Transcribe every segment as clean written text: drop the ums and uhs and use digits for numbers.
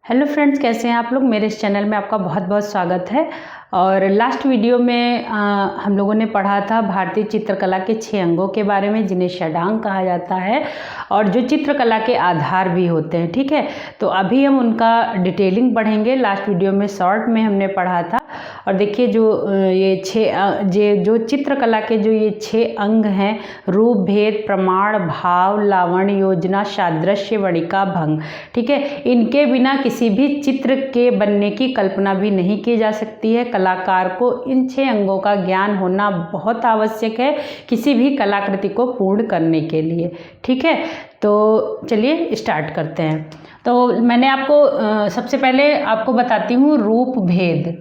Hello friends, कैसे हैं आप लोग। मेरे इस चैनल में आपका बहुत बहुत स्वागत है। और लास्ट वीडियो में हम लोगों ने पढ़ा था भारतीय चित्रकला के 6 अंगों के बारे में, जिन्हें षडांग कहा जाता है और जो चित्रकला के आधार भी होते हैं। ठीक है, तो अभी हम उनका डिटेलिंग पढ़ेंगे। लास्ट वीडियो में शॉर्ट में हमने पढ़ा था। और देखिए जो चित्रकला के जो ये 6 अंग हैं, रूप, भेद, प्रमाण, भाव, लावण्य, योजना, सादृश्य, वणिका, भंग। ठीक है, इनके बिना किसी भी चित्र के बनने की कल्पना भी नहीं की जा सकती है। कलाकार को इन 6 अंगों का ज्ञान होना बहुत आवश्यक है किसी भी कलाकृति को पूर्ण करने के लिए। ठीक है, तो चलिए स्टार्ट करते हैं। तो मैंने आपको सबसे पहले आपको बताती हूँ रूप भेद।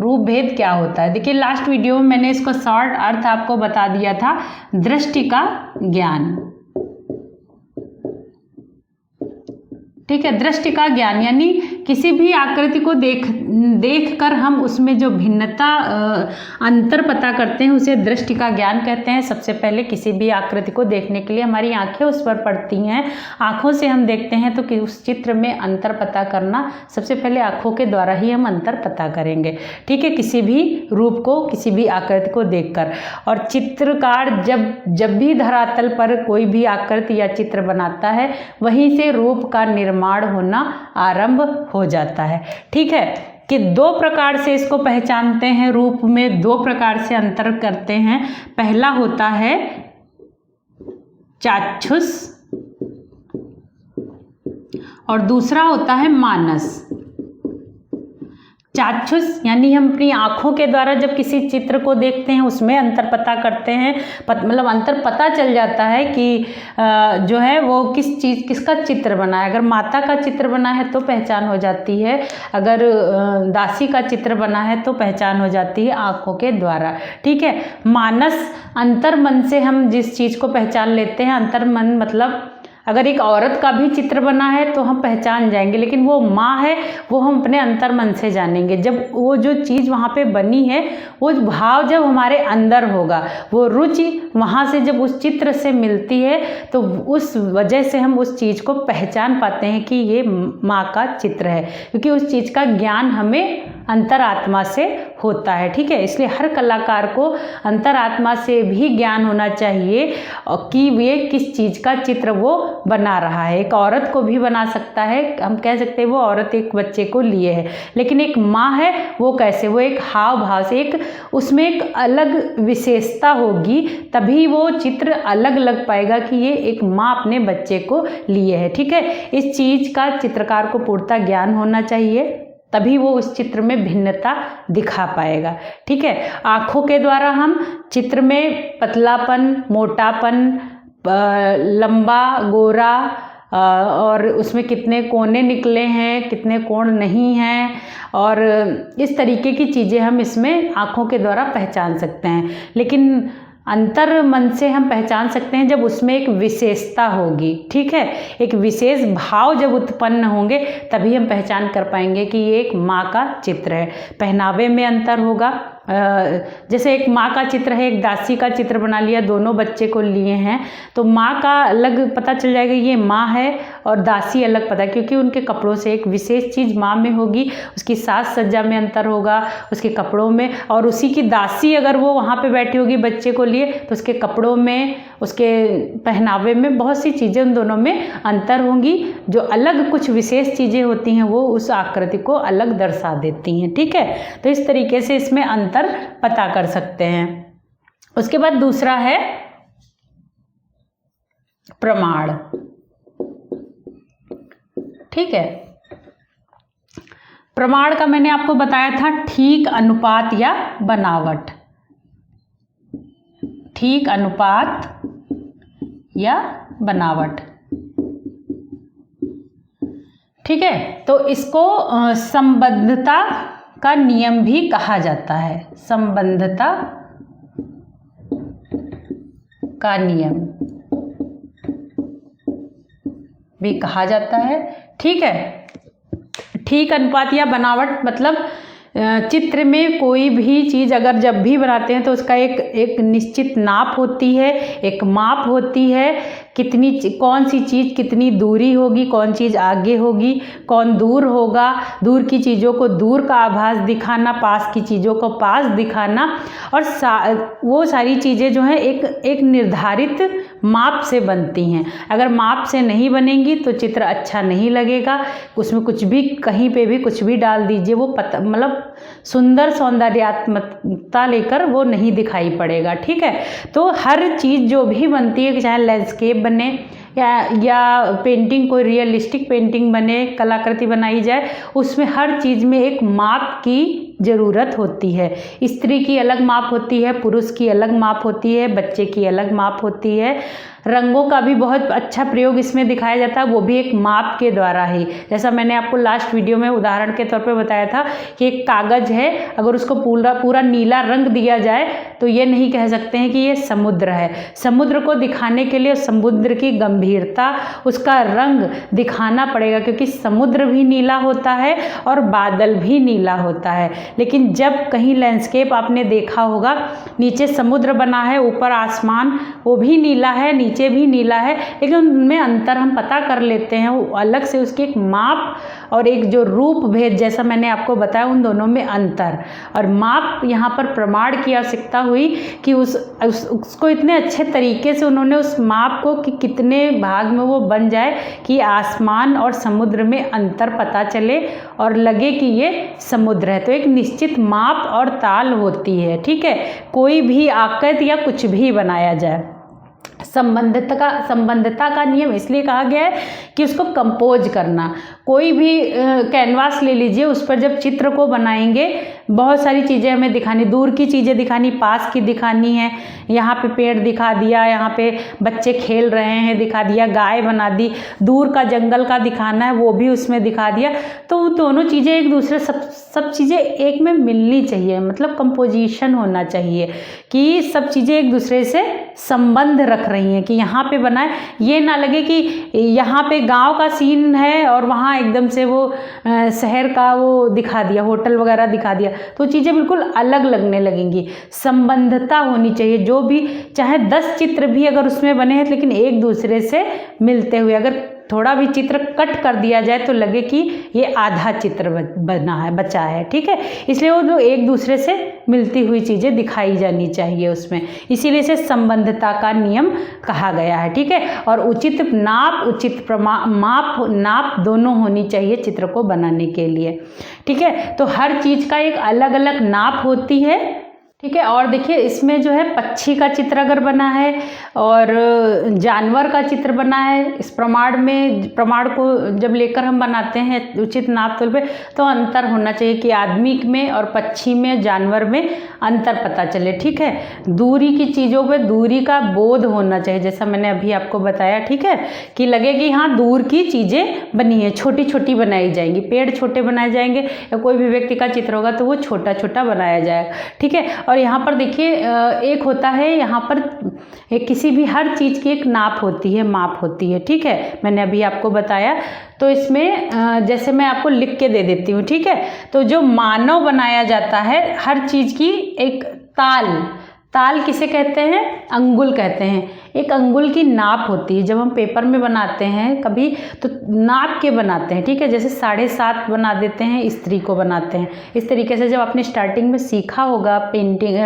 रूप भेद क्या होता है। देखिए लास्ट वीडियो में मैंने इसको शॉर्ट अर्थ आपको बता दिया था, दृष्टि का ज्ञान। ठीक है, दृष्टि का ज्ञान यानी किसी भी आकृति को देख कर हम उसमें जो भिन्नता अंतर पता करते हैं उसे दृष्टि का ज्ञान कहते हैं। सबसे पहले किसी भी आकृति को देखने के लिए हमारी आंखें उस पर पड़ती हैं, आंखों से हम देखते हैं, तो कि उस चित्र में अंतर पता करना सबसे पहले आंखों के द्वारा ही हम अंतर पता करेंगे। ठीक है, किसी भी रूप को, किसी भी आकृति को देखकर। और चित्रकार जब भी धरातल पर कोई भी आकृति या चित्र बनाता है, वहीं से रूप का निर्माण होना आरंभ हो जाता है। ठीक है, कि 2 प्रकार से इसको पहचानते हैं। रूप में 2 प्रकार से अंतर करते हैं। पहला होता है चाक्षुष और दूसरा होता है मानस। चाक्षुष यानी हम अपनी आँखों के द्वारा जब किसी चित्र को देखते हैं उसमें अंतर पता करते हैं, मतलब अंतर पता चल जाता है कि जो है वो किसका चित्र बना है। अगर माता का चित्र बना है तो पहचान हो जाती है, अगर दासी का चित्र बना है तो पहचान हो जाती है आँखों के द्वारा। ठीक है, मानस अंतर मन से हम जिस चीज़ को पहचान लेते हैं। अंतर मन मतलब अगर एक औरत का भी चित्र बना है तो हम पहचान जाएंगे, लेकिन वो माँ है वो हम अपने अंतर मन से जानेंगे। जब वो जो चीज़ वहाँ पे बनी है, वो भाव जब हमारे अंदर होगा, वो रुचि वहाँ से जब उस चित्र से मिलती है, तो उस वजह से हम उस चीज़ को पहचान पाते हैं कि ये माँ का चित्र है, क्योंकि उस चीज़ का ज्ञान हमें अंतरात्मा से होता है। ठीक है, इसलिए हर कलाकार को अंतरात्मा से भी ज्ञान होना चाहिए कि वे किस चीज़ का चित्र वो बना रहा है। एक औरत को भी बना सकता है, हम कह सकते हैं वो औरत एक बच्चे को लिए है, लेकिन एक माँ है वो कैसे, वो एक हाव भाव से उसमें एक अलग विशेषता होगी, तभी वो चित्र अलग लग पाएगा कि ये एक माँ अपने बच्चे को लिए है। ठीक है, इस चीज़ का चित्रकार को पूर्णतः ज्ञान होना चाहिए, तभी वो उस चित्र में भिन्नता दिखा पाएगा। ठीक है, आँखों के द्वारा हम चित्र में पतलापन, मोटापन, लंबा, गोरा और उसमें कितने कोने निकले हैं, कितने कोण नहीं हैं, और इस तरीके की चीज़ें हम इसमें आँखों के द्वारा पहचान सकते हैं। लेकिन अंतर मन से हम पहचान सकते हैं जब उसमें एक विशेषता होगी। ठीक है, एक विशेष भाव जब उत्पन्न होंगे तभी हम पहचान कर पाएंगे कि ये एक माँ का चित्र है। पहनावे में अंतर होगा, जैसे एक माँ का चित्र है, एक दासी का चित्र बना लिया, दोनों बच्चे को लिए हैं, तो माँ का अलग पता चल जाएगा ये माँ है, और दासी अलग पता, क्योंकि उनके कपड़ों से एक विशेष चीज़ माँ में होगी, उसकी साज सज्जा में अंतर होगा, उसके कपड़ों में। और उसी की दासी अगर वो वहाँ पे बैठी होगी बच्चे को लिए, तो उसके कपड़ों में, उसके पहनावे में बहुत सी चीज़ें उन दोनों में अंतर होंगी। जो अलग कुछ विशेष चीज़ें होती हैं वो उस आकृति को अलग दर्शा देती हैं। ठीक है, तो इस तरीके से इसमें अंतर पता कर सकते हैं। उसके बाद दूसरा है प्रमाण। ठीक है, प्रमाण का मैंने आपको बताया था ठीक अनुपात या बनावट। ठीक अनुपात या बनावट। ठीक है, तो इसको संबद्धता का नियम भी कहा जाता है। संबद्धता का नियम भी कहा जाता है। ठीक है, ठीक अनुपात या बनावट मतलब चित्र में कोई भी चीज़ अगर जब भी बनाते हैं तो उसका एक निश्चित नाप होती है, एक माप होती है कौन सी चीज़ कितनी दूरी होगी, कौन चीज़ आगे होगी, कौन दूर होगा, दूर की चीज़ों को दूर का आभास दिखाना, पास की चीज़ों को पास दिखाना, और वो सारी चीज़ें जो हैं एक निर्धारित माप से बनती हैं। अगर माप से नहीं बनेंगी तो चित्र अच्छा नहीं लगेगा। उसमें कुछ भी, कहीं पे भी कुछ भी डाल दीजिए, वो मतलब सुंदर सौंदर्यात्मकता लेकर वो नहीं दिखाई पड़ेगा। ठीक है, तो हर चीज़ जो भी बनती है, चाहे लैंडस्केप बने या पेंटिंग, कोई रियलिस्टिक पेंटिंग बने, कलाकृति बनाई जाए, उसमें हर चीज़ में एक माप की ज़रूरत होती है। स्त्री की अलग माप होती है, पुरुष की अलग माप होती है, बच्चे की अलग माप होती है। रंगों का भी बहुत अच्छा प्रयोग इसमें दिखाया जाता है, वो भी एक माप के द्वारा ही। जैसा मैंने आपको लास्ट वीडियो में उदाहरण के तौर पे बताया था कि एक कागज़ है, अगर उसको पूरा नीला रंग दिया जाए तो ये नहीं कह सकते हैं कि ये समुद्र है। समुद्र को दिखाने के लिए समुद्र की गंभीरता, उसका रंग दिखाना पड़ेगा, क्योंकि समुद्र भी नीला होता है और बादल भी नीला होता है। लेकिन जब कहीं लैंडस्केप आपने देखा होगा, नीचे समुद्र बना है, ऊपर आसमान वो भी नीला है, नीचे भी नीला है, लेकिन उनमें अंतर हम पता कर लेते हैं। वो अलग से उसकी एक माप और एक जो रूप भेद, जैसा मैंने आपको बताया, उन दोनों में अंतर। और माप यहाँ पर प्रमाण की आवश्यकता हुई कि उसको इतने अच्छे तरीके से उन्होंने उस माप को कि कितने भाग में वो बन जाए कि आसमान और समुद्र में अंतर पता चले और लगे कि ये समुद्र है। तो एक निश्चित माप और ताल होती है। ठीक है, कोई भी आकृति या कुछ भी बनाया जाए, संबंधता का नियम इसलिए कहा गया है कि उसको कंपोज करना। कोई भी कैनवास ले लीजिए, उस पर जब चित्र को बनाएंगे, बहुत सारी चीज़ें हमें दिखानी, दूर की चीज़ें दिखानी, पास की दिखानी है। यहाँ पे पेड़ दिखा दिया, यहाँ पे बच्चे खेल रहे हैं दिखा दिया, गाय बना दी, दूर का जंगल का दिखाना है वो भी उसमें दिखा दिया। तो वो दोनों चीज़ें एक दूसरे, सब चीज़ें एक में मिलनी चाहिए, मतलब कंपोजिशन होना चाहिए कि सब चीज़ें एक दूसरे से संबंध रख रही हैं। कि यहाँ पे बनाए, ये ना लगे कि यहाँ पे गांव का सीन है और वहाँ एकदम से वो शहर का वो दिखा दिया, होटल वगैरह दिखा दिया, तो चीज़ें बिल्कुल अलग लगने लगेंगी। संबंधता होनी चाहिए, जो भी चाहे 10 चित्र भी अगर उसमें बने हैं, लेकिन एक दूसरे से मिलते हुए, अगर थोड़ा भी चित्र कट कर दिया जाए तो लगे कि ये आधा चित्र बचा है। ठीक है, इसलिए वो जो एक दूसरे से मिलती हुई चीज़ें दिखाई जानी चाहिए उसमें, इसीलिए इसे संबंधता का नियम कहा गया है। ठीक है, और उचित नाप, उचित नाप दोनों होनी चाहिए चित्र को बनाने के लिए। ठीक है, तो हर चीज़ का एक अलग अलग नाप होती है। ठीक है, और देखिए इसमें जो है पक्षी का चित्र अगर बना है और जानवर का चित्र बना है, इस प्रमाण को जब लेकर हम बनाते हैं उचित नाप तौल पे, तो अंतर होना चाहिए कि आदमी में और पक्षी में, जानवर में अंतर पता चले। ठीक है, दूरी की चीज़ों पे दूरी का बोध होना चाहिए, जैसा मैंने अभी आपको बताया। ठीक है, कि लगे कि हाँ दूर की चीज़ें बनी है, छोटी छोटी बनाई जाएंगी, पेड़ छोटे बनाए जाएंगे, या कोई भी व्यक्ति का चित्र होगा तो वो छोटा छोटा बनाया जाएगा। ठीक है, और यहाँ पर देखिए एक होता है, यहाँ पर किसी भी हर चीज़ की एक नाप होती है, माप होती है। ठीक है, मैंने अभी आपको बताया। तो इसमें जैसे मैं आपको लिख के दे देती हूँ। ठीक है, तो जो मानव बनाया जाता है, हर चीज़ की एक ताल किसे कहते हैं? अंगुल कहते हैं। एक अंगुल की नाप होती है। जब हम पेपर में बनाते हैं कभी तो नाप के बनाते हैं। ठीक है, जैसे 7.5 बना देते हैं, स्त्री को बनाते हैं। इस तरीके से जब आपने स्टार्टिंग में सीखा होगा पेंटिंग,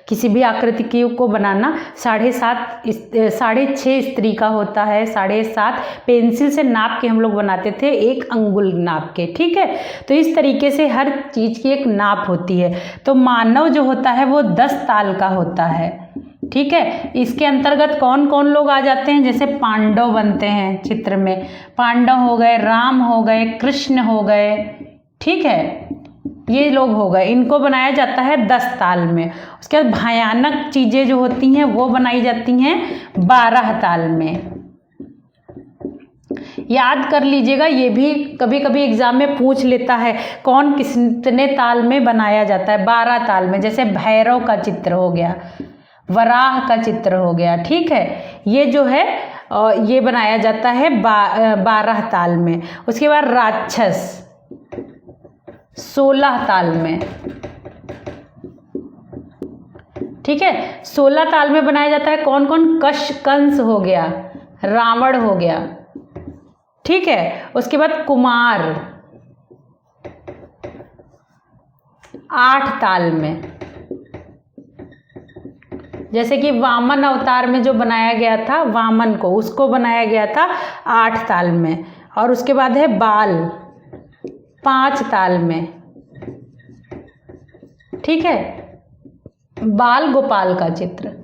किसी भी आकृति को बनाना, 6.5 स्त्री का होता है, 7.5 पेंसिल से नाप के हम लोग बनाते थे, एक अंगुल नाप के। ठीक है, तो इस तरीके से हर चीज़ की एक नाप होती है। तो मानव जो होता है वो 10 ताल का होता है। ठीक है, इसके अंतर्गत कौन कौन लोग आ जाते हैं? जैसे पांडव बनते हैं चित्र में, पांडव हो गए, राम हो गए, कृष्ण हो गए। ठीक है, ये लोग हो गए, इनको बनाया जाता है 10 ताल में। उसके बाद भयानक चीज़ें जो होती हैं वो बनाई जाती हैं 12 ताल में। याद कर लीजिएगा, ये भी कभी कभी एग्जाम में पूछ लेता है कौन कितने ताल में बनाया जाता है। 12 ताल में। जैसे भैरव का चित्र हो गया, वराह का चित्र हो गया। ठीक है, ये जो है ये बनाया जाता है 12 ताल में। उसके बाद राक्षस 16 ताल में। ठीक है, 16 ताल में बनाया जाता है। कौन कौन? कंस हो गया, रावण हो गया, ठीक है। उसके बाद कुमार 8 ताल में, जैसे कि वामन अवतार में जो बनाया गया था वामन को, उसको बनाया गया था 8 ताल में। और उसके बाद है बाल 5 ताल में, ठीक है, बाल गोपाल का चित्र।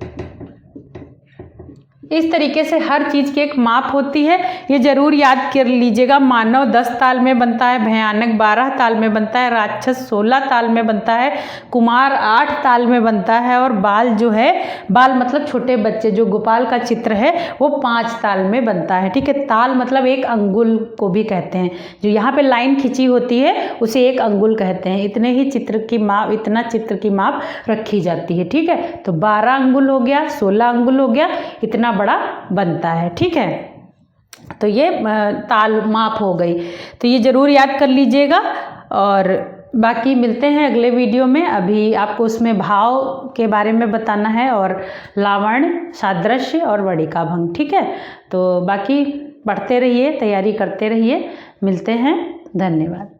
इस तरीके से हर चीज़ की एक माप होती है, ये जरूर याद कर लीजिएगा। मानव 10 ताल में बनता है, भयानक 12 ताल में बनता है, राक्षस 16 ताल में बनता है, कुमार 8 ताल में बनता है, और बाल जो है, बाल मतलब छोटे बच्चे, जो गोपाल का चित्र है वो 5 ताल में बनता है, ठीक है। ताल मतलब 1 अंगुल को भी कहते हैं, जो यहाँ पे लाइन खिंची होती है उसे 1 अंगुल कहते हैं। इतने ही चित्र की माप, इतना चित्र की माप रखी जाती है, ठीक है। तो 12 अंगुल हो गया, 16 अंगुल हो गया, इतना बड़ा बनता है, ठीक है। तो ये ताल माप हो गई, तो ये जरूर याद कर लीजिएगा। और बाकी मिलते हैं अगले वीडियो में। अभी आपको उसमें भाव के बारे में बताना है, और लावण्य, सादृश्य और वणिका भंग, ठीक है। तो बाकी पढ़ते रहिए, तैयारी करते रहिए। मिलते हैं, धन्यवाद।